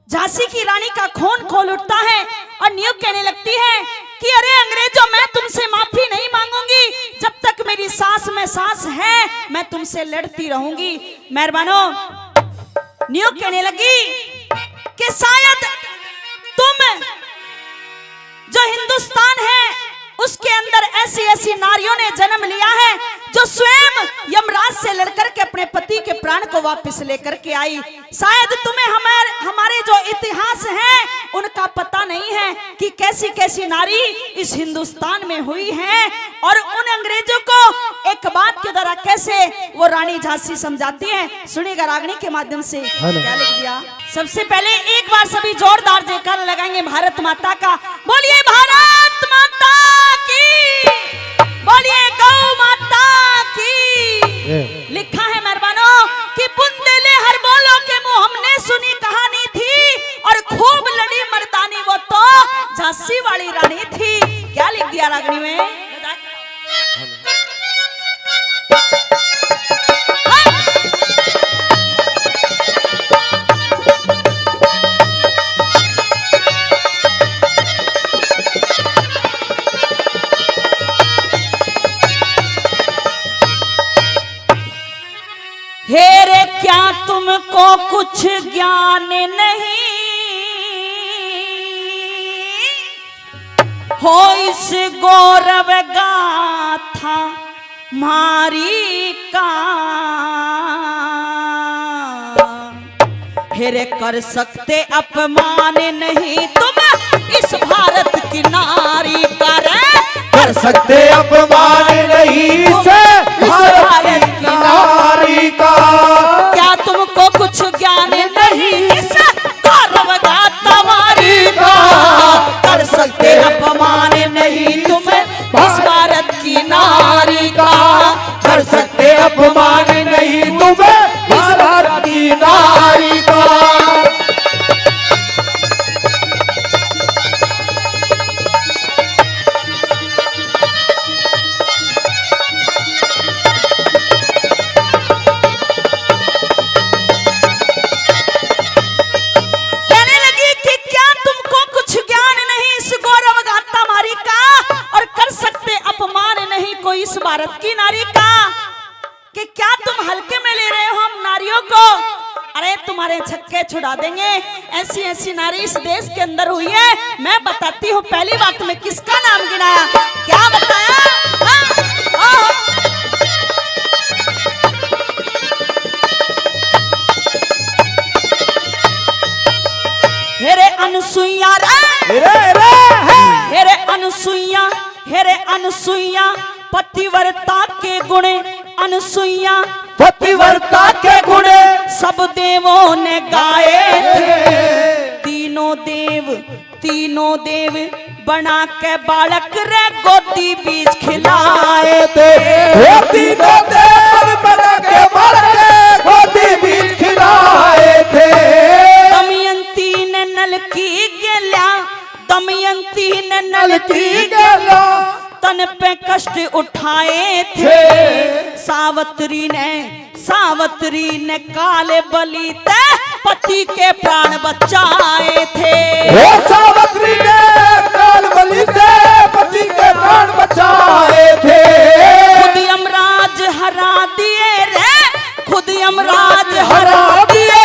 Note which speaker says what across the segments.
Speaker 1: झांसी की रानी का खून खोल उठता है और न्यू कहने लगती है कि अरे अंग्रेजों, मैं तुमसे माफी नहीं मांगूंगी, जब तक मेरी सांस में सांस है मैं तुमसे लड़ती रहूंगी। मेहरबानो, न्यू कहने लगी कि शायद तुम जो हिंदुस्तान है उसके अंदर ऐसी ऐसी नारियों ने जन्म लिया है जो स्वयं यमराज से लड़कर के अपने पति के प्राण को वापस लेकर के आई। शायद तुम्हें हमारे जो इतिहास है उनका पता नहीं है कि कैसी कैसी नारी इस हिंदुस्तान में हुई है और उन अंग्रेजों को एक बात के द्वारा कैसे वो रानी झांसी समझाती है। सुनिएगा रागनी के माध्यम से क्या लिख दिया। सबसे पहले एक बार सभी जोरदार जयकारा लगाएंगे भारत माता का। बोलिए भारत माता की, बोलिए गौ माता की। लिखा है मेहरबानो कि बुंदेले हर बोलो के मुंह हमने सुनी कहानी थी और खूब लड़ी मर्दानी वो तो झांसी वाली रानी थी। क्या लिख दिया रागनी में। हेरे क्या तुमको कुछ ज्ञान नहीं हो इस गौरव गाथा मारी का। हेरे कर सकते अपमान नहीं तुम इस भारत की नारी का।
Speaker 2: कर सकते अपमान नहीं से भारत की नारी का।
Speaker 1: क्या तुमको कुछ ज्ञान नहीं इस गौरव गाथा मारी का। कर सकते अपमान नहीं तुम इस भारत की नारी का।
Speaker 2: कर सकते अपमान नहीं तुम इस भारत की नारी का।
Speaker 1: इस भारत की नारी का कि क्या तुम हल्के में ले रहे हो हम नारियों को। अरे तुम्हारे छक्के छुड़ा देंगे। ऐसी ऐसी नारी इस देश के अंदर हुई है। मैं बताती हूँ पहली बात में किसका नाम गिनाया, क्या बताया। हेरे अनसुईया हेरे अनसुईया पतिव्रता के गुणे। अनसुईया
Speaker 2: पतिव्रता के गुणे
Speaker 1: सब देवों ने गाए थे। तीनों देव बना के बालक रे गोदी बीच खिलाए थे।
Speaker 2: तीनों देव बना के बालक रे गोदी बीच खिलाए थे।
Speaker 1: दमयंती ने नल की गेला, दमयंती ने नल की
Speaker 2: गेला
Speaker 1: तन पे कष्ट उठाए थे। सावत्री ने काले बलि ते पति के प्राण बचाए थे।
Speaker 2: सावत्री ने काल बलि से पति के प्राण बचाए थे।
Speaker 1: खुद यमराज हरा दिए रे, खुद यमराज हरा दिए।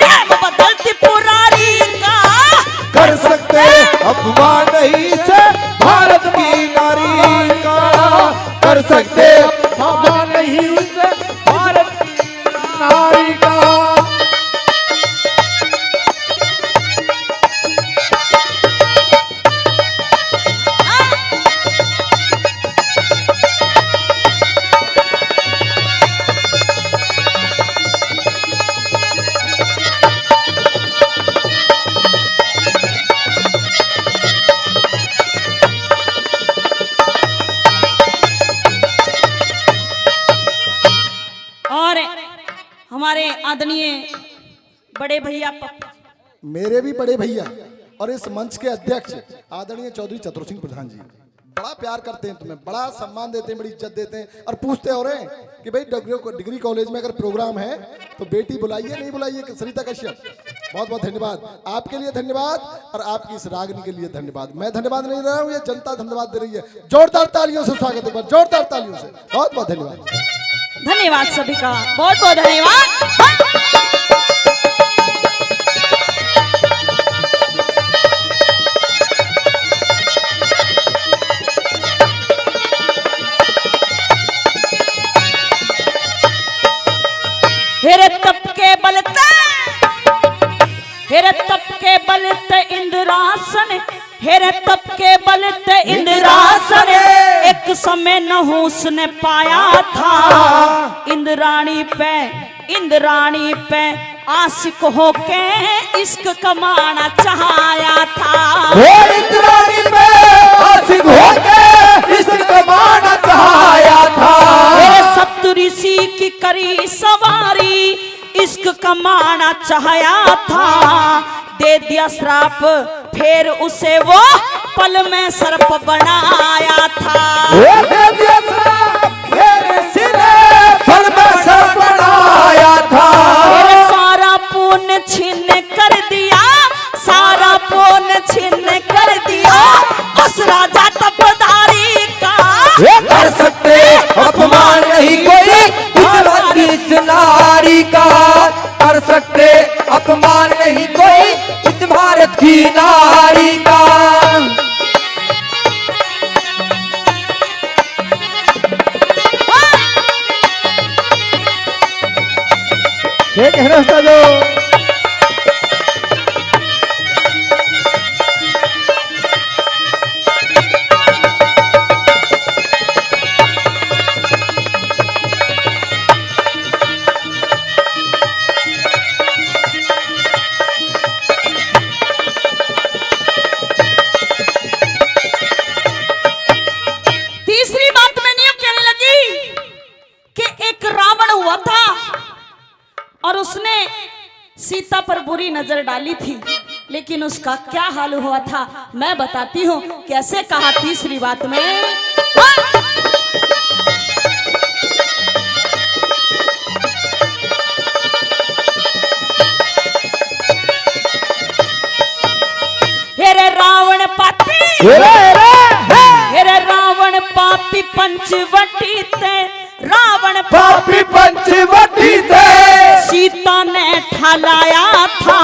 Speaker 1: नाम बदलती पुरारी का।
Speaker 2: कर सकते अपमान नहीं से भारत की नारी का। कर सकते अपमान नहीं से भारत की नारी का।
Speaker 1: हमारे आदरणीय बड़े भैया,
Speaker 3: मेरे भी बड़े भैया और इस मंच के अध्यक्ष आदरणीय चौधरी चतुर सिंह प्रधान जी, बड़ा प्यार करते हैं तुम्हें, बड़ा सम्मान देते हैं, बड़ी इज्जत देते हैं और पूछते हो रहे हैं कि भाई डिग्री कॉलेज में अगर प्रोग्राम है तो बेटी बुलाइए नहीं बुलाइए सरिता कश्यप। बहुत बहुत धन्यवाद आपके लिए, धन्यवाद और आपकी इस रागनी के लिए धन्यवाद। मैं धन्यवाद नहीं दे रहा हूँ, ये जनता धन्यवाद दे रही है। जोरदार तालियों से स्वागत है, जोरदार तालियों से। बहुत बहुत धन्यवाद।
Speaker 1: धन्यवाद सभी का, बहुत बहुत धन्यवाद। हेरे तप के बलते, हेरे तप के बलते इंद्रासन, हेरे तप के बलते इंद्रासन एक समय नहुस ने पाया था। इंद्राणी पे आशिक होके इश्क कमाना चाहया था।
Speaker 2: इंद्राणी पे आशिक होके इश्क कमाना चाहया था।
Speaker 1: सप्तऋषि की करी सवारी इश्क कमाना चाहया था। दे दिया श्राप फिर उसे वो पल में सर्प बनाया था।
Speaker 2: दे दिया श्राप फिर सिरे पल में सर्प बनाया था।
Speaker 1: सारा पुण्य छीन कर दिया, सारा पुण्य छीन कर दिया उस राजा तपदारी का।
Speaker 2: कर सकते अपमान नहीं कोई इस नारी का, कर सकते अपमान नहीं कोई इस भारत की नारी का। ठीक है रास्ता दो।
Speaker 1: तीसरी बात मैं यूं कहने लगी कि एक रावण हुआ था और उसने सीता पर बुरी नजर डाली थी, लेकिन उसका क्या हाल हुआ था मैं बताती हूँ। कैसे कहा तीसरी बात में, हेरे रावण पापी, हेरे रावण पापी पंचवटी ते, रावण
Speaker 2: पापी पंचवटी से
Speaker 1: सीता ने ठहराया था।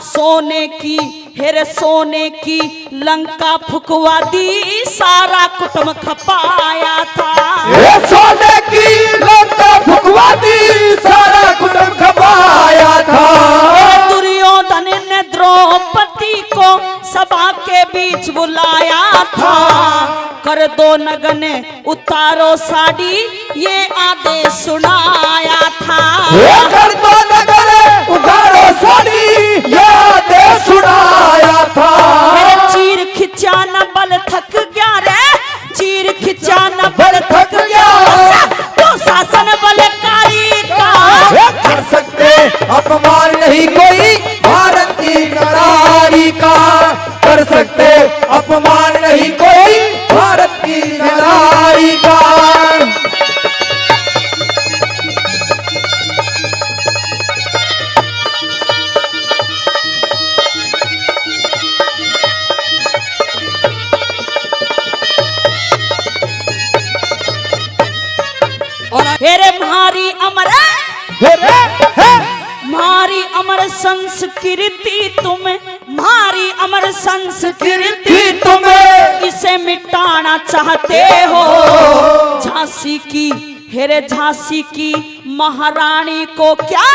Speaker 1: सोने की, हेरे सोने की लंका फुकवा दी, सारा कुटुंब खपाया था।
Speaker 2: सोने की लंका फुकवा दी, सारा कुटुंब खपाया था।
Speaker 1: दुर्योधन ने द्रौपदी को सभा के बीच बुलाया था। कर दो नगन उतारो साड़ी, ये आदेश सुनाया था।
Speaker 2: कर दो नगन उतारो साड़ी, ये आदेश सुनाया था।
Speaker 1: चीर खिंचा न बल थक गया रे, चीर खिंचा न बल थक गया तो शासन बलकारी का।
Speaker 2: कर सकते अपमान नहीं कोई भारत की नारी का, कर सकते अपमान नहीं कोई भारत की नारी का।
Speaker 1: हेरे म्हारी अमर, म्हारी अमर संस्कृति तुम्हें, म्हारी अमर संस्कृति तुम्हें इसे मिटाना चाहते हो। झांसी की, हेरे झांसी की महारानी को क्या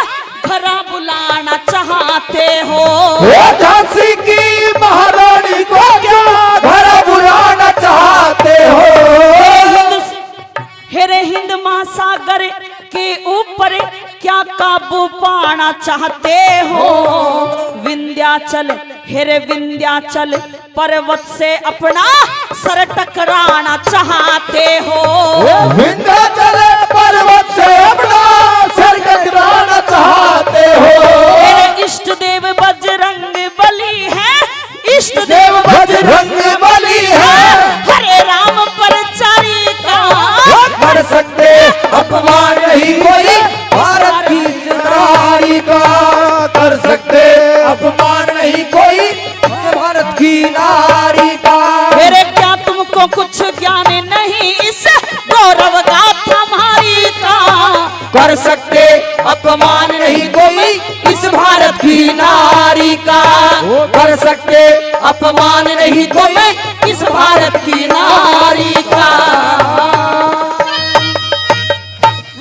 Speaker 1: घरा बुलाना चाहते हो।
Speaker 2: झांसी की महारानी को क्या घरा बुलाना चाहते हो।
Speaker 1: हेरे हिंद महासागर के ऊपर क्या काबू पाना चाहते हो। विंध्याचल, हेरे विंध्याचल पर्वत से अपना सर टकराना चाहते हो।
Speaker 2: विंध्याचल पर्वत से अपना सर टकराना चाहते हो।
Speaker 1: मेरे इष्ट देव बजरंग बली है, इष्ट
Speaker 2: देव बजरंग बली है।
Speaker 1: हरे राम कुछ ज्ञान नहीं इस गौरव गाथा हमारी का।
Speaker 4: कर सकते अपमान नहीं कोई इस भारत की नारी का। कर सकते अपमान नहीं कोई इस भारत की नारी का।